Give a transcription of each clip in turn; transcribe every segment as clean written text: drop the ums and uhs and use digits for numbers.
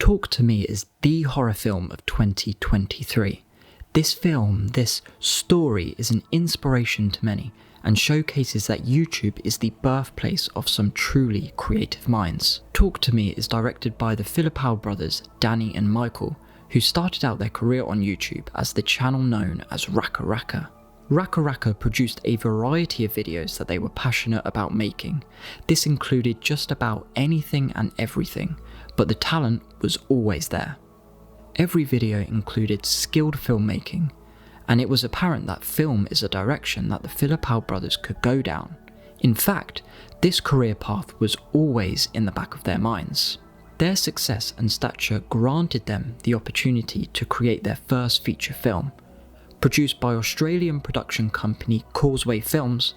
Talk to Me is the horror film of 2023. This film, this story, is an inspiration to many and showcases that YouTube is the birthplace of some truly creative minds. Talk to Me is directed by the Philippou brothers, Dhanji and Michael, who started out their career on YouTube as the channel known as RackaRacka. RackaRacka produced a variety of videos that they were passionate about making. This included just about anything and everything, but the talent was always there. Every video included skilled filmmaking, and it was apparent that film is a direction that the Philippou brothers could go down. In fact, this career path was always in the back of their minds. Their success and stature granted them the opportunity to create their first feature film. Produced by Australian production company Causeway Films,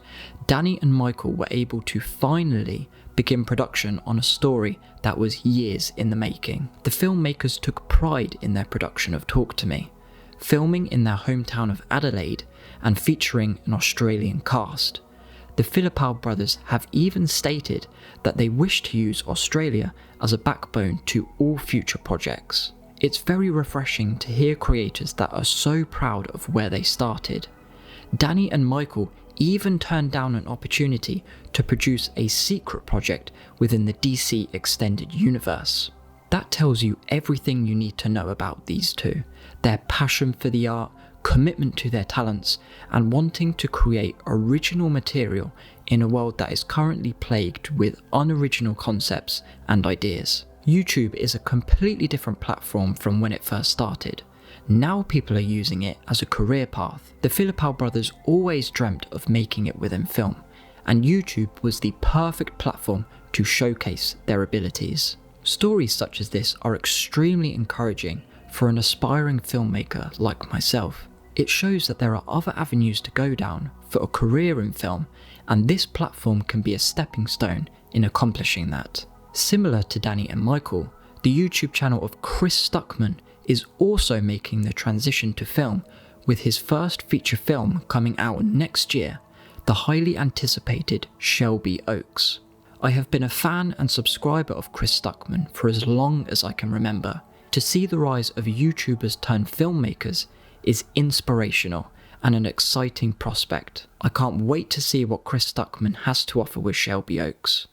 Dhanji and Michael were able to finally begin production on a story that was years in the making. The filmmakers took pride in their production of Talk to Me, filming in their hometown of Adelaide and featuring an Australian cast. The Philippou brothers have even stated that they wish to use Australia as a backbone to all future projects. It's very refreshing to hear creators that are so proud of where they started. Dhanji and Michael even turned down an opportunity to produce a secret project within the DC Extended Universe. That tells you everything you need to know about these two: their passion for the art, commitment to their talents, and wanting to create original material in a world that is currently plagued with unoriginal concepts and ideas. YouTube is a completely different platform from when it first started. Now people are using it as a career path. The Philippou brothers always dreamt of making it within film, and YouTube was the perfect platform to showcase their abilities. Stories such as this are extremely encouraging for an aspiring filmmaker like myself. It shows that there are other avenues to go down for a career in film, and this platform can be a stepping stone in accomplishing that. Similar to Dhanji and Michael, the YouTube channel of Chris Stuckman is also making the transition to film, with his first feature film coming out next year, the highly anticipated Shelby Oaks. I have been a fan and subscriber of Chris Stuckman for as long as I can remember. To see the rise of YouTubers turned filmmakers is inspirational and an exciting prospect. I can't wait to see what Chris Stuckman has to offer with Shelby Oaks.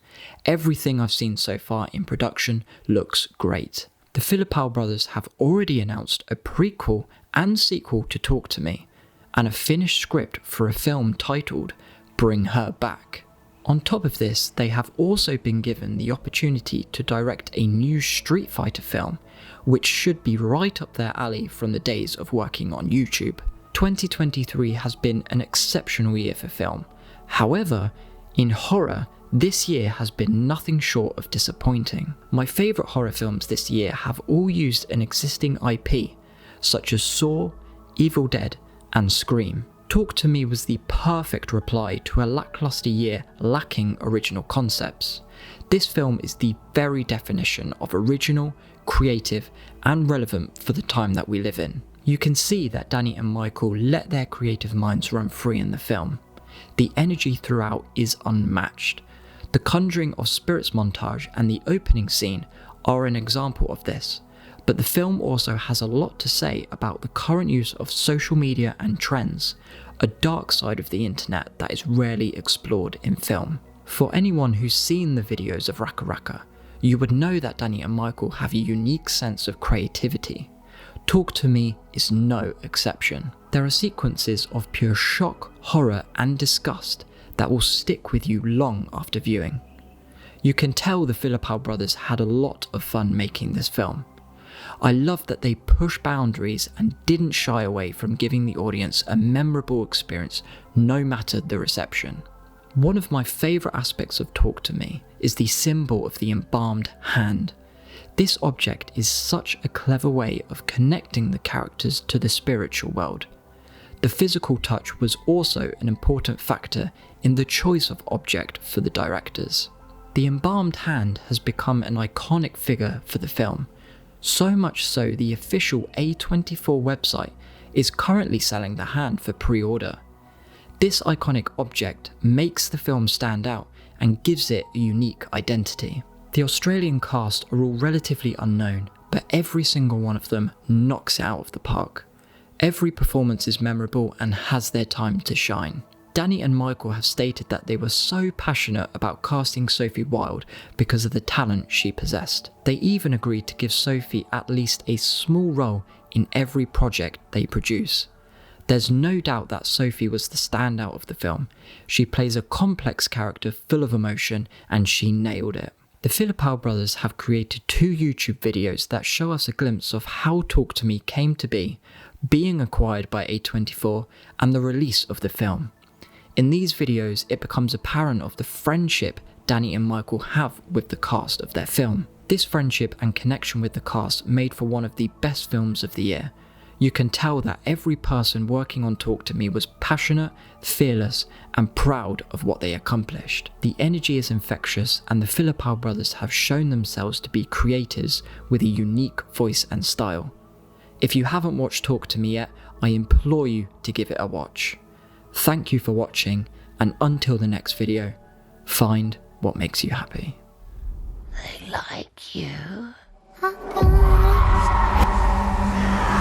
Everything I've seen so far in production looks great. The Philippou brothers have already announced a prequel and sequel to Talk to Me, and a finished script for a film titled Bring Her Back. On top of this, they have also been given the opportunity to direct a new Street Fighter film, which should be right up their alley from the days of working on YouTube. 2023 has been an exceptional year for film. However, in horror, this year has been nothing short of disappointing. My favourite horror films this year have all used an existing IP, such as Saw, Evil Dead, and Scream. Talk to Me was the perfect reply to a lackluster year lacking original concepts. This film is the very definition of original, creative, and relevant for the time that we live in. You can see that Dhanji and Michael let their creative minds run free in the film. The energy throughout is unmatched. The Conjuring of Spirits montage and the opening scene are an example of this, but the film also has a lot to say about the current use of social media and trends, a dark side of the internet that is rarely explored in film. For anyone who's seen the videos of RackaRacka, you would know that Dhanji and Michael have a unique sense of creativity. Talk to Me is no exception. There are sequences of pure shock, horror, and disgust that will stick with you long after viewing. You can tell the Philippou brothers had a lot of fun making this film. I love that they pushed boundaries and didn't shy away from giving the audience a memorable experience no matter the reception. One of my favourite aspects of Talk to Me is the symbol of the embalmed hand. This object is such a clever way of connecting the characters to the spiritual world. The physical touch was also an important factor in the choice of object for the directors. The embalmed hand has become an iconic figure for the film, so much so the official A24 website is currently selling the hand for pre-order. This iconic object makes the film stand out and gives it a unique identity. The Australian cast are all relatively unknown, but every single one of them knocks it out of the park. Every performance is memorable and has their time to shine. Dhanji and Michael have stated that they were so passionate about casting Sophie Wilde because of the talent she possessed. They even agreed to give Sophie at least a small role in every project they produce. There's no doubt that Sophie was the standout of the film. She plays a complex character full of emotion and she nailed it. The Philippou brothers have created 2 YouTube videos that show us a glimpse of how Talk to Me came to be, being acquired by A24, and the release of the film. In these videos, it becomes apparent of the friendship Dhanji and Michael have with the cast of their film. This friendship and connection with the cast made for one of the best films of the year. You can tell that every person working on Talk to Me was passionate, fearless, and proud of what they accomplished. The energy is infectious, and the Philippou brothers have shown themselves to be creators with a unique voice and style. If you haven't watched Talk to Me yet, I implore you to give it a watch. Thank you for watching, and until the next video, find what makes you happy. They like you.